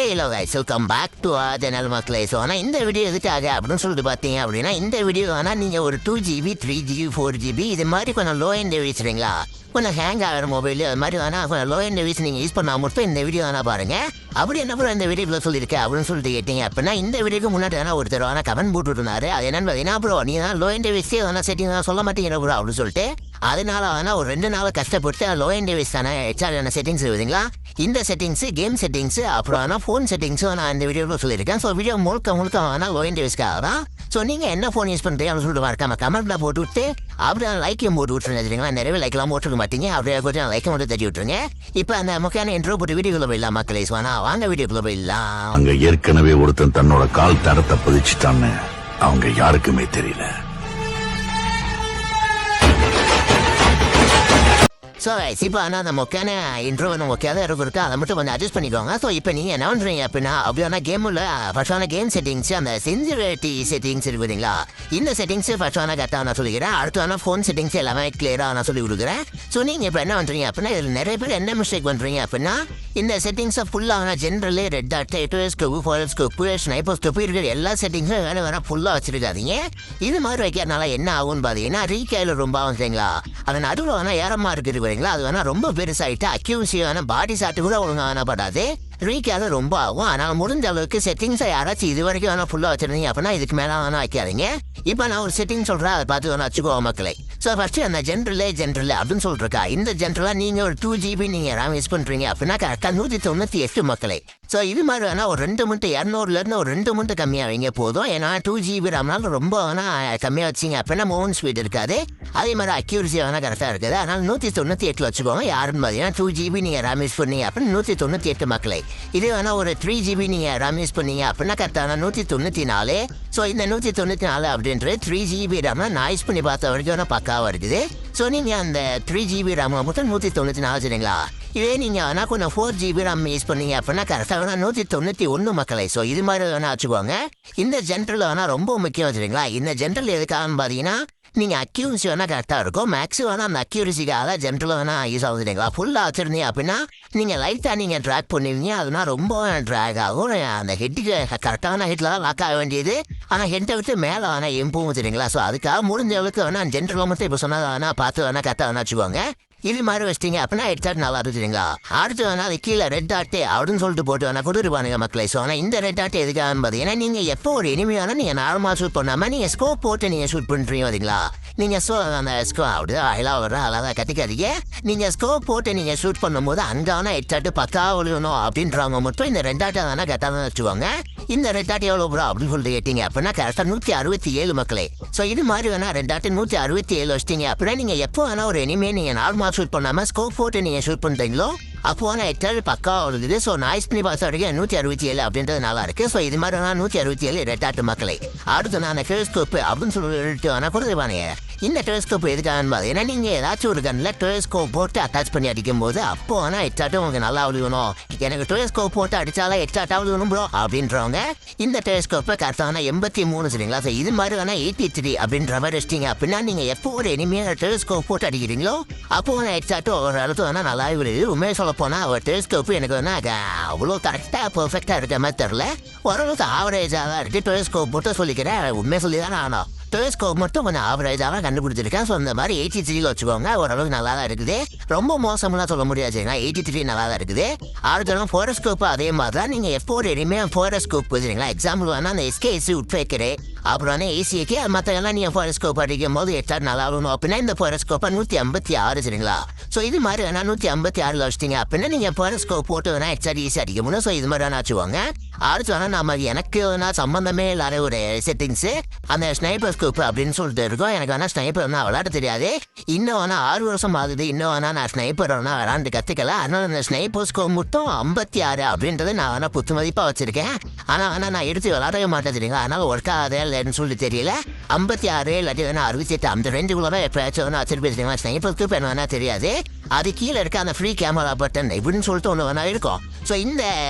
Hello guys, welcome back to channel மக்களே. So ஆனால் இந்த வீடியோ எதுக்காக அப்படின்னு சொல்லிட்டு பார்த்தீங்க அப்படின்னா, இந்த வீடியோ ஆனால் நீங்கள் ஒரு 2GB 3GB 4GB இது மாதிரி கொஞ்சம் லோ எண்ட் வச்சுருங்களா, கொஞ்சம் ஹேங் ஆகிற மொபைல் அது மாதிரி வேணால் கொஞ்சம் லோ எண்ட் வீஸ் நீங்கள் யூஸ் பண்ணால் மட்டும் இந்த வீடியோ வேணால் பாருங்கள். அப்படி என்ன கூட இந்த வீடியோவில் சொல்லியிருக்கேன் அப்படின்னு சொல்லிட்டு கேட்டீங்க அப்படின்னா, இந்த வீடியோக்கு முன்னாடி வேணா ஒருத்தர் வேணா கமெண்ட் போட்டுருந்தாரு. அது என்னன்னு பார்த்தீங்கன்னா, ப்ரோ நீ தான் லோ எண்ட் வீஸே வேணா செட்டிங் தான் சொல்ல மாட்டேங்கிற ப்ரோ அப்படின்னு சொல்லிட்டு, அதனால வேணால் ஒரு 2 நாள் கஷ்டப்பட்டு லோ எண்ட் வீஸ் தானே ஹெச்ஆர்ன செட்டிங்ஸ் இருக்குதுங்களா, இந்த செட்டிங்ஸு கேம் செட்டிங்ஸு அப்புறம் ஆனால் ஃபோன் செட்டிங்ஸும் நான் இந்த வீடியோவில் சொல்லியிருக்கேன். ஸோ வீடியோ முழுக்க வேணால் லோ எண்ட் வீஸ்க்காக தான். ஸோ நீங்கள் என்ன ஃபோன் யூஸ் பண்ணுறீங்க அப்படின்னு சொல்லிட்டு மறக்காம கமெண்ட்டில் போட்டு விட்டு அப்படியே லைக்கையும் போட்டு விட்டுருங்க. சரிங்களா, நிறைய லைக்கெல்லாம் போட்டுருக்க மாட்டீங்க, அப்படியே கொஞ்சம் லைக்கை மட்டும் தட்டி விட்டுருங்க. இப்போ அந்த முக்கியமான இன்ட்ரோ போட்டு வீடியோக்குள்ள போயிடலாம் மக்களே. வேணா வாங்க வீடியோக்குள்ள போயிடலாம். அங்க ஏற்கனவே ஒருத்தன் தன்னோட கால் தரத்தை பதிச்சுட்டான்னு அவங்க யாருக்குமே தெரியல. ஸோ இப்போ ஆனால் அந்த முக்கியான இன்ட்ரோ முக்கியதாக இருக்கு, அதை மட்டும் கொஞ்சம் அட்ஜஸ்ட் பண்ணிக்கோங்க. ஸோ இப்போ நீங்கள் என்ன பண்ணுறீங்க அப்படின்னா, அப்படியான கேமில் ஃபர்ஸ்டான கேம் செட்டிங்ஸ் அந்த சென்சிட்டிவிட்டி செட்டிங்ஸ் இருக்குதுங்களா, இந்த செட்டிங்ஸ் ஃபர்ஸ்டான கரெக்டாக நான் சொல்லிக்கிறேன். அடுத்தான ஃபோன் செட்டிங்ஸ் எல்லாமே கிளியராக நான் சொல்லி கொடுக்குறேன். ஸோ நீங்கள் இப்போ என்ன பண்ணுறீங்க அப்படின்னா, இதில் நிறைய பேர் என்ன மிஸ்டேக் பண்ணுறீங்க அப்படின்னா, இந்த செட்டிங்ஸை ஃபுல்லாக ஜென்ரலே ரெட் டாட் ஸ்கோப்பு ஃபாரல் ஸ்கோப்பு ஸ்னைப்பர் ஸ்கோப்பு இருக்கிற எல்லா செட்டிங்ஸும் வேணா ஃபுல்லாக வச்சுருக்காதீங்க. இது மாதிரி வைக்கிறதுனால என்ன ஆகும்னு பார்த்தீங்கன்னா, ரீகேல ரொம்ப ஆகும் சரிங்களா, அது நடுவில் வேணால் ஏறமாக இருக்குது வரீங்களா, அது வேணா ரொம்ப பெருசாகிட்டு அக்யூசியான பாடி சாட்டு கூட ஒழுங்காக படாது, ரீகேல ரொம்ப ஆகும். ஆனால் முடிஞ்ச அளவுக்கு செட்டிங்ஸை யாராச்சும் இது வரைக்கும் வேணா ஃபுல்லாக வச்சுருந்தீங்க அப்படின்னா இதுக்கு மேலே வேணா வைக்காதீங்க. இப்போ நான் ஒரு செட்டிங் சொல்கிறேன், அதை பார்த்து வேணா வச்சுக்கோ மக்களே. ஸோ ஃபஸ்ட்டு அந்த ஜென்ரல் அப்படின்னு சொல்லிருக்கா, இந்த ஜென்ரலாக நீங்கள் ஒரு 2GB நீங்கள் ரேம் யூஸ் பண்ணுறீங்க அப்படின்னா கரெக்டாக 198 மக்களே. ஸோ இது மாதிரி வேணால் ஒரு 2 மினிட் 200லேருந்து ஒரு 2 மினிட் கம்மியாக வைங்க போதும். ஏன்னா 2GB ரேம்னால ரொம்ப வேணால் கம்மியாக வச்சிங்க அப்படின்னா மூவ் ஸ்பீட் இருக்காது, அதே மாதிரி அக்யூரசி வேணால் கரெக்டாக இருக்குது. அதனால் 198 வச்சுக்கோங்க. யாருன்னு பார்த்தீங்கன்னா 2GB நீங்கள் ரேம் யூஸ் பண்ணீங்க அப்படின்னு 198 மக்களே. இதே வேணால் ஒரு 3GB நீங்கள் ரேம் யூஸ் பண்ணீங்க அப்படின்னா கரெக்டான 194. ஸோ இந்த 194 அப்படின்றது 3GB ரேம்னா நான் யூஸ் பண்ணி பார்த்த வரைக்கும் வேணால் பக்காவாக இருக்குது. ஸோ நீங்கள் அந்த 3GB ரேம் மட்டும் 194 சரிங்களா. இதே நீங்கள் ஆனால் கொஞ்சம் 4GB ரேம் யூஸ் பண்ணீங்க அப்படின்னா கரெக்டாக வேணால் 191 மக்களை. ஸோ இது மாதிரி வேணால் வச்சுக்கோங்க. இந்த ஜென்ரல் வேணால் ரொம்ப முக்கியம் வச்சுருங்களா. இந்த ஜென்ரல் எதுக்காகன்னு பார்த்தீங்கன்னா, நீங்கள் அக்யூரசி வேணால் கரெக்டாக இருக்கும், மேக்ஸு வேணால் அந்த அக்யூரசிக்காக ஜென்ரல் வேணால் யூஸ் ஆகுதுங்களா. ஃபுல்லாக வச்சுருந்தீங்க அப்படின்னா நீங்கள் லைட்டாக நீங்கள் ட்ராக் பண்ணுவீங்க, அதுனால் ரொம்ப ட்ராக் ஆகும். அந்த ஹெட்டுக்கு கரெக்டான ஹெட்டில் தான் லாக் ஆக வேண்டியது, ஆனால் ஹெட்டை விட்டு மேலே வேணால் இம்ப்ரூவ் வச்சுருங்களா. ஸோ அதுக்காக முடிஞ்ச அளவுக்கு வேணால் ஜென்ரல் மட்டும் இப்போ சொன்னதை வேணால் பார்த்து வேணால் கரெக்டாக வேணா வச்சுக்கோங்க. இது மாதிரி வச்சிட்டிங்க அப்படின்னா ஹெட்ஷாட் நல்லா இருக்குதுங்களா. அடுத்து வேணால் அது கீழே ரெட் டாட்டு அப்படின்னு சொல்லிட்டு போட்டு வேணால் கொடுத்துருப்பானுங்க மக்களை. ஸோ ஆனால் இந்த ரெட் டாட்டு எதுக்காக பார்த்தீங்கன்னா, நீங்கள் எப்போ ஒரு இனிமையான நீங்கள் நார்மலாக ஷூட் பண்ணாமல் நீங்கள் ஸ்கோப் போட்டு நீங்கள் ஷூட் பண்ணுறீங்க பார்த்தீங்களா, நீங்கள் அந்த அப்படி அழகாக வர அழகாக கட்டிக்காதீங்க. நீங்கள் ஸ்கோப் போட்டு நீங்கள் ஷூட் பண்ணும்போது அங்கான ஹெட்ஷாட்டு பக்கா விழுகணும் அப்படின்றவங்க மட்டும் இந்த ரெட் டாட்டை வேணால் கரெக்டாக தான் வச்சுக்கோங்க. இந்த ரெட் டாட் எவ்வளோ ப்ரோ அப்படின்னு சொல்லிட்டு கேட்டீங்க அப்படின்னா கரெக்டாக 167 மக்களே. ஸோ இது மாதிரி வேணால் ரெட் டாட்டு 167 வச்சிட்டிங்க அப்படின்னா நீங்கள் எப்போ வேணால் ஒரு இனிமே நீங்கள் நார்மலாக ஷூட் பண்ணாமல் ஸ்கோப் போட்டு நீங்கள் ஷூட் பண்ணுறீங்களோ அப்போ ஆனால் ஹெட்ஷாட் பக்கா வருது. ஸோ நாய்ஸ் பண்ணி பார்த்த வரைக்கும் 167 அப்படின்றது நல்லா இருக்குது. ஸோ இது மாதிரி வேணால் 167 ரெட் டாட்டு மக்களே. அடுத்து நான் டெலிஸ்கோப்பு அப்படின்னு சொல்லிட்டு வேணால் கொடுத்துருவானுங்க. இந்த டெலிஸ்கோப் எதுக்காகன்னு பார்த்தீங்கன்னா, நீங்கள் ஏதாச்சும் ஒரு கண்ணில் டெலிஸ்கோப் போட்டு அட்டாச் பண்ணி அடிக்கும் போது அப்போ ஆனால் ஹெட்ஷாட்டும் உங்களுக்கு நல்லா விழுகணும், எனக்கு டெலிஸ்கோப் போட்டு அடித்தாலும் ஹெட்ஷாட்டாக விழுகணும் ப்ரோ அப்படின்றவங்க இந்த டெலிஸ்கோப்பை கரெக்டான 83 சரிங்களா. ஸோ இது மாதிரி வேணால் 83 அப்படின்ற மாதிரி வச்சிட்டிங்க அப்படின்னா நீங்கள் எப்போ ஒரு இனிமையான டெலிஸ்கோப் போட்டு அடிக்கிறீங்களோ அப்போ வேணால் ஹெட்ஷாட்டும் ஒரு இடத்துல வேணால் நல்லாவே விழுது. உண்மையை சொல்ல போனால் ஒரு டெலிஸ்கோப்பு எனக்கு வேணால் அவ்வளோ கரெக்டாக பர்ஃபெக்டாக இருக்க மாதிரி தெரில, ஓரளவுக்கு ஆவரேஜாக தான் இருக்குது. டெலிஸ்கோப் மட்டும் சொல்லிக்கிறேன், உண்மையை சொல்லி தான் ஆனோம். டெலிஸ்கோப் மட்டும் கொஞ்சம் ஆவரேஜாக கண்டுபிடிச்சிருக்கேன். ஸோ இந்த மாதிரி 83 வச்சுக்கோங்க, ஓரளவுக்கு நல்லா தான் இருக்குது, ரொம்ப மோசமெல்லாம் சொல்ல முடியாது. 83 நல்லா தான் இருக்குது. அடுத்த ஃபோரஸ்கோப்பு அதே மாதிரி தான். நீங்கள் எப்போ ஒரு இனிமேல் ஃபோரஸ்கோப் வச்சுருங்களா, எக்ஸாம்பிள் வேணால் அந்த எஸ்கேசி உட்பேக்கரு அப்புறம் ஏசிக்கு மற்ற எல்லாம் நீங்கள் ஃபோரஸ்கோப் அடிக்கும் போது ஹெட்ஷாட் நல்லா இருக்கணும் அப்படின்னா இந்த ஃபோரஸ்கோப்பை 156 சரிங்களா. ஸோ இது மாதிரி வேணா 156 வச்சிட்டிங்க அப்படின்னா நீங்கள் ஃபோரஸ்கோப் போட்டு வேணால் ஹெட்ஷாட் ஈஸியாக அடிக்க முடியும். ஸோ இது மாதிரி வேணா வச்சுக்கோங்க. அடுத்து வேணால் நம்ம எனக்கு வேணா சம்மந்தமே இல்லாத ஒரு செட்டிங்ஸு அந்த ஸ்னைப்பர் ஸ்கோப் அப்படின்னு சொல்லிட்டு இருக்கோம். எனக்கு வேணால் ஸ்னைப்பர் வேணால் விளையாட தெரியாது, இன்னும் வேணால் 6 வருஷம் ஆகுது, இன்னும் வேணால் நான் ஸ்னைப்பர் வேணால் விளாண்டு கற்றுக்கல. அதனால் அந்த ஸ்னைப்பர் ஸ்கோப் மட்டும் 56 அப்படின்றது நான் வேணால் புத்து மதிப்பாக வச்சுருக்கேன். ஆனால் வேணால் நான் எடுத்து விளாடவே மாட்டேன் தெரியுங்க, அதனால் ஒர்க் ஆகாதே இல்லைன்னு சொல்லிட்டு தெரியல. 56 இல்லாட்டி வேணால் 68 அந்த ரெண்டுக்குள்ளே எப்போயாச்சும் வேணால் வச்சுருப்பேன். ஸ்னைப்பர் ஸ்கோப் என்ன வேணால் தெரியாது, அது கீழே இருக்க அந்த ஃப்ரீ கேமரா பட்டன் இப்படின்னு சொல்லிட்டு ஒன்று வேணா இருக்கும். ஸோ இந்த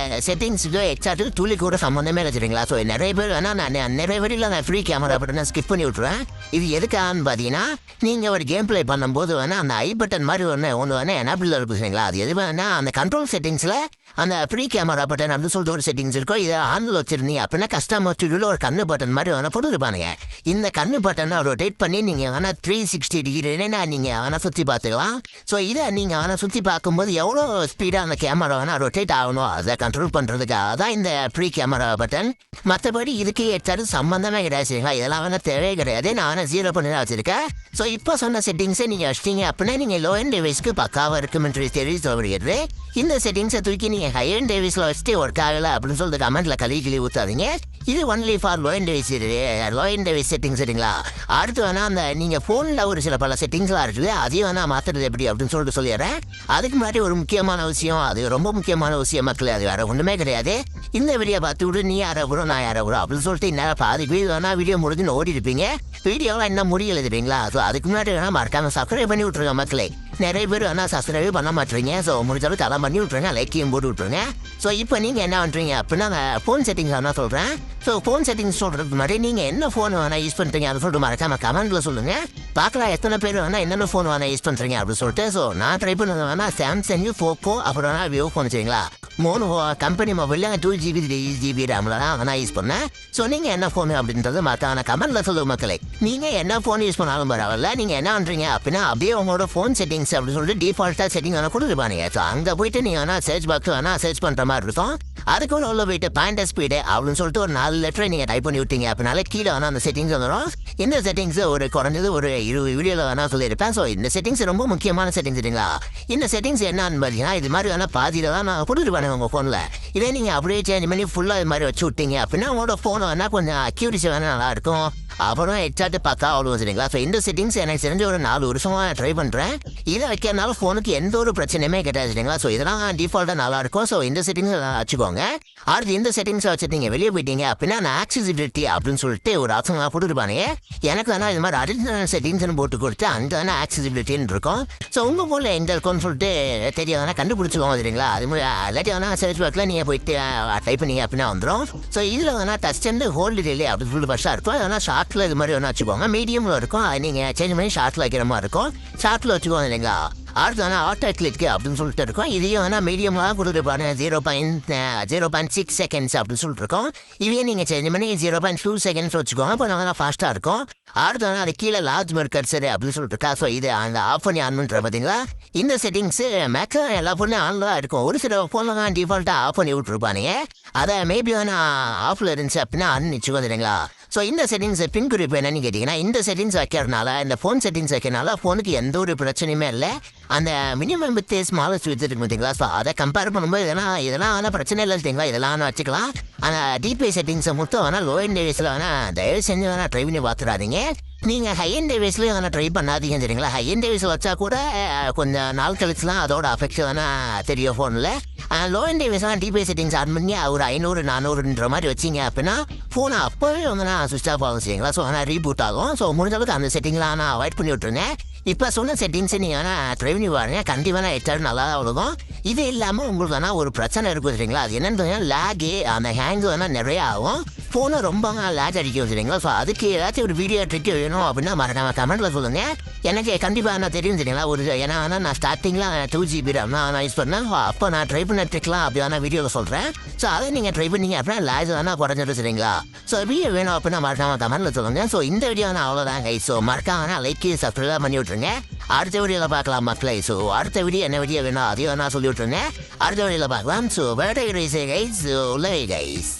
செட்டிங்ஸுக்கு எக்ஸாக்ட்டு துளி கூட சம்மந்தமே இல்லை சரிங்களா. ஸோ நிறைய பேர் வேணால் நான் நிறைய பேரில் நான் ஃப்ரீ கேமரா பட்டன் ஸ்கிப் பண்ணி விட்ருவேன். இது எதுக்கான்னு பார்த்தீங்கன்னா நீங்கள் ஒரு கேம் ப்ளே பண்ணும்போது வேணால் அந்த ஐ பட்டன் மாதிரி ஒன்று வேணால் எனபிள் இருக்கும் சரிங்களா. அது எது வேணால் அந்த கண்ட்ரோல் செட்டிங்ஸில் அந்த ஃப்ரீ கேமரா பட்டன் அப்படின்னு சொல்லிட்டு ஒரு செட்டிங்ஸ் இருக்கும். இதை ஆனில் வச்சிருந்தீங்க அப்படின்னா கஸ்டமர் டியூடில் ஒரு கண்ணு பட்டன் மாதிரி வேணால் போட்டுருப்பானுங்க. இந்த கண்ணு பட்டனை ரொட்டேட் பண்ணி நீங்கள் வேணால் 360 டிகிரினா நீங்கள் வேணால் சுற்றி பார்த்துக்கலாம். ஸோ இதை நீங்கள் வேணால் சுற்றி பார்க்கும்போது எவ்வளோ ஸ்பீடாக அந்த கேமரா வேணால் ரொட்டேட் ஆகணும் அதை கண்ட்ரோல் பண்ணுறதுக்காக தான் இந்த ஃப்ரீ கேமரா பட்டன். மற்றபடி இதுக்கு ஏற்றாரு சம்மந்தமே கிடையாது சரிங்களா. இதெல்லாம் வேணால் தேவையே கிடையாது. நான் வேணால் 0 பண்ணி தான் வச்சுருக்கேன். ஸோ இப்போ சொன்ன செட்டிங்ஸை நீங்கள் வச்சிட்டீங்க அப்படின்னா நீங்கள் லோ அண்ட் டிவைஸ்க்கு பக்காவாக இருக்குமென்று தெரிவித்து இந்த செட்டிங்ஸை தூக்கி நீங்கள் ஹை அண்ட் டிவைஸில் வச்சுட்டு ஒர்க் ஆகலை அப்படின்னு சொல்லிட்டு கமெண்ட்டில் கிளி ஊற்றாதீங்க. இது only for low and device settings சரிங்களா. அடுத்து வேணால் அந்த நீங்கள் ஃபோனில் ஒரு சில பல செட்டிங்ஸ்லாம் இருக்குது அதையும் வேணால் மாற்றுறது எப்படி அப்படின்னு சொல்லிட்டு சொல்லிடுறேன். அதுக்கு முன்னாடி ஒரு முக்கியமான விஷயம், அது ரொம்ப முக்கியமான விஷயம் மக்கள், அது வேறு ஒன்றுமே கிடையாது. இந்த வீடியோ பார்த்து விட்டு நீ யாரை வரும் நான் யாரை வரும் அப்படின்னு சொல்லிட்டு இன்னும் பாதி வீடியோ வேணால் வீடியோ முடிஞ்சுன்னு ஓடி இருப்பீங்க. வீடியோலாம் இன்னும் முடியலை தெரியுங்களா. ஸோ அதுக்கு முன்னாடி வேணால் மறக்காமல் சப்ஸ்கிரைப் பண்ணி விட்ருங்க மக்களே. நிறைய பேர் வேணால் சப்ஸ்கிரைப் பண்ண மாட்டீங்க. ஸோ முடிஞ்சாலும் தலை பண்ணி விட்ருங்க, லைக்கையும் போட்டு விட்ருங்க. ஸோ இப்போ நீங்கள் என்ன பண்ணுறீங்க அப்படின்னா நான் ஃபோன் செட்டிங்ஸ் வேணால் சொல்கிறேன். ஸோ ஃபோன் செட்டிங்ஸ் சொல்கிறதுக்கு முன்னாடி நீங்கள் என்ன ஃபோன் வேணால் யூஸ் பண்ணுறீங்க அப்படின்னு சொல்லிட்டு மறக்காமல் கமெண்ட்டில் சொல்லுங்கள். பார்க்கலாம் எத்தனை பேர் வேணால் என்னென்ன ஃபோன் வேணால் யூஸ் பண்ணுறீங்க அப்படின்னு சொல்லிட்டு. ஸோ நான் ட்ரை பண்ணது வேணால் சாம்சங், போக்கோ அப்புறம் வேணால் விவோ ஃபோன் சரிங்களா. 3 கம்பெனி மொபைலில் 2GB 3GB ரேமில் தான் வேணால் யூஸ் பண்ணேன். ஸோ நீங்கள் என்ன ஃபோன் அப்படின்றது மற்ற கமெண்ட்டில் சொல்லுங்கள் மக்களே. நீங்கள் என்ன ஃபோன் யூஸ் பண்ணாலும் பரவாயில்ல. நீங்கள் என்ன பண்ணுறீங்க அப்படின்னா அப்படியே உங்களோட ஃபோன் செட்டிங்ஸ் அப்படின்னு சொல்லிட்டு டிஃபால்ட்டாக செட்டிங் வேணால் கொடுத்துருப்பானுங்க. ஸோ அங்கே போயிட்டு நீங்கள் வேணால் சர்ச் பாக்ஸ் வேணால் சர்ச் பண்ணுற மாதிரி இருக்கும். அதுக்குள்ள உள்ள போயிட்டு பாயிண்ட் ஸ்பீடு அப்படின்னு சொல்லிட்டு ஒரு 4 லெட்டரை நீங்கள் டைப் பண்ணி விட்டீங்க அப்படின்னால கீழே வேணால் அந்த செட்டிங்ஸ் வந்துடும். இந்த செட்டிங்ஸ் ஒரு குறைஞ்சது ஒரு 20 வீடியோவில் வேணால் சொல்லியிருப்பேன். ஸோ இந்த செட்டிங்ஸ் ரொம்ப முக்கியமான செட்டிங்ஸ் சரிங்களா. இந்த செட்டிங்ஸ் என்னன்னு பார்த்தீங்கன்னா இது மாதிரி வேணால் பாதியில் தான் நான் கொடுத்துருப்பேன் உங்கள் ஃபோனில். இதே நீங்கள் அப்படியே சேஞ்ச் பண்ணி ஃபுல்லாக இது மாதிரி வச்சு விட்டீங்க அப்படின்னா உங்களோட ஃபோனை வேணால் கொஞ்சம் அக்யூரிசி வேணால் நல்லாயிருக்கும். அப்புறம் எக்ஸாக்ட் பார்த்தா அவ்வளோ சரிங்களா. ஸோ இந்த செட்டிங்ஸ் எனக்கு தெரிஞ்ச ஒரு 4 வருஷமாக ட்ரை பண்ணுறேன். இதை வைக்கிறதுனால ஃபோனுக்கு எந்த ஒரு பிரச்சனையுமே கிடையாது சரிங்களா. ஸோ இதெல்லாம் டிஃபால்ட்டாக நல்லாயிருக்கும். ஸோ இந்த செட்டிங்ஸ் வச்சுக்கோங்க. அடுத்து இந்த செட்டிங்ஸை வச்சுட்டு நீங்கள் வெளியே போயிட்டீங்க அப்படின்னா நான் ஆக்சசிபிலிட்டி அப்படின்னு சொல்லிட்டு ஒரு ஆப்ஷன் போட்டுருப்பானே. எனக்கு வேணால் இது மாதிரி அடிஷனல் செட்டிங்ஸ்னு போட்டு கொடுத்து அங்கே வேணால் ஆக்சசிபிலிட்டின்னு இருக்கும். ஸோ உங்கள் ஃபோனில் எந்த இருக்கும்னு சொல்லிட்டு தெரியாதுனா கண்டுபிடிச்சிக்கோங்க சரிங்களா. அது இல்லாட்டி வேணால் சர்ச் பாக்ஸில் நீங்கள் போயிட்டு டைப் பண்ணீங்க அப்படின்னா வந்துடும். ஸோ இதில் வேணால் டச் அண்ட் ஹோல்டு டிலே அப்படின்னு சொல்லிட்டு ஃபஸ்ட்டாக இருக்கும். அதனால் ஷார்ட்டில் இது மாதிரி வேணால் வச்சுக்கோங்க. மீடியமில் இருக்கும். அது நீங்கள் சேஞ்ச் பண்ணி ஷார்ட்டில் வைக்கிற மாதிரி இருக்கும். ஷார்ட்டில் வச்சுக்கோங்க இல்லைங்களா. அடுத்து வேணால் ஆட்டோ கிளிக் அப்படின்னு சொல்லிட்டு இருக்கும். இதையும் வேணால் மீடியமாக கொடுத்துருப்பாங்க 0.6 செகண்ட்ஸ் அப்படின்னு சொல்லிட்டு இருக்கோம். இதையே நீங்கள் சேஞ்ச் பண்ணி 0.2 செகண்ட்ஸ் வச்சுக்கோங்க. இப்போ நல்லா ஃபாஸ்ட்டாக இருக்கும். அடுத்து வேணால் அது கீழே லார்ஜ் மார்க்கர் சரி அப்படின்னு சொல்லிட்டு இருக்கா. ஸோ இது அந்த ஆஃப் பண்ணி ஆன் பண்ணுற பார்த்தீங்களா. இந்த செட்டிங்ஸு மேக்ஸிமம் எல்லா ஃபோன்லையும் ஆனில் தான் இருக்கும். ஒரு சில ஃபோனில் தான் டிஃபால்ட்டாக ஆஃப் பண்ணி விட்ருப்பானுங்க. அதை மேபி வேணால் ஆஃபில் இருந்துச்சு அப்படின்னா ஆன் வச்சுக்கோ தெரியுங்களா. ஸோ இந்த செட்டிங்ஸ் பின் குறிப்பு என்னன்னு கேட்டிங்கன்னா இந்த செட்டிங்ஸ் வைக்கிறதுனால இந்த ஃபோன் செட்டிங்ஸ் வைக்கிறதுனால ஃபோனுக்கு எந்த ஒரு பிரச்சனையுமே இல்லை. அந்த மினிமம் வித் ஸ்மாலஸ்ட் வித் இருக்கு பார்த்தீங்களா. ஸோ அதை கம்பேர் பண்ணும்போது இதெல்லாம் ஆனால் பிரச்சனை இல்லை தெரியுங்களா. இதெல்லாம் வச்சுக்கலாம். ஆனால் டிபிஐ செட்டிங்ஸை மட்டும் வேணால் லோ அண்ட் டிவைஸில் வேணால் தயவு செஞ்சு வேணால் ட்ரை பண்ணி பார்த்துடாதீங்க. நீங்கள் ஹை அண்ட் டிவைஸ்லேயும் வேணால் ட்ரை பண்ணாதீங்க சரிங்களா. ஹை அண்ட் டிவைஸில் வச்சா கூட கொஞ்சம் நாள் கழிச்சுலாம் அதோட அஃபெக்ட் வேணால் தெரியும் ஃபோனில். லோ அண்ட் டிவைஸ்லாம் டிபிஐ செட்டிங்ஸ் ஆன் பண்ணி ஒரு 500-400ன்ற மாதிரி வச்சிங்க அப்படின்னா ஃபோனை அப்போவே வந்து நான் சுவிட்ச் ஆஃப் ஆகும் சரிங்களா. ஸோ ஆனால் ரீபூட் ஆகும். ஸோ முடிஞ்சளவுக்கு அந்த செட்டிங்லாம் நான் அவாய்ட் பண்ணி விட்டுருங்க. இப்போ சொன்ன செட்டிங்ஸை நீங்கள் வேணால் ட்ரை பண்ணி பாருங்க. கண்டிப்பாக எட்டாவது நல்லா தான் அவ்வளோதான். இது இல்லாமல் உங்களுக்கு வேணால் ஒரு பிரச்சனை இருக்கும் சரிங்களா. அது என்னன்னு லேகு அந்த ஹேங்கு வேணால் நிறையா ஆகும். ஃபோனை ரொம்ப லேக் அடிக்கும் சரிங்களா. ஸோ அதுக்கு ஏதாச்சும் ஒரு வீடியோ ட்ரிக் வேணும் அப்படின்னா மறக்காம கமெண்ட்டில் சொல்லுங்கள். எனக்கு கண்டிப்பாக நான் தெரியும் சரிங்களா. ஏன்னா நான் ஸ்டார்டிங்கில் 2GB நான் யூஸ் பண்ணேன். அப்போ நான் ட்ரை பண்ண ட்ரிக்லாம் அப்படி வேணால் வீடியோவில் சொல்கிறேன். ஸோ அதை நீங்கள் ட்ரை பண்ணீங்க அப்படின்னா லேக் வேணால் குறைஞ்சிடும் சரிங்களா. ஸோ வீடியோ வேணும் அப்படின்னா மறக்காம கமெண்ட்டில் சொல்லுங்கள். ஸோ இந்த வீடியோ நான் அவ்வளோதான் கை. ஸோ மறக்காம லைக் சப்ஸ்கிரைப் பண்ணி விட்ருங்க. அடுத்த வீடியோவில் பார்க்கலாம் மக்களே. ஸோ அடுத்த வீடியோ என்ன வீடியோ வேணும் அதையும் வேணால் சொல்லி விட்ருங்க. அடுத்த வீடியோவில் பார்க்கலாம். ஸோ வேட்டை கைஸ் உள்ள கைஸ்.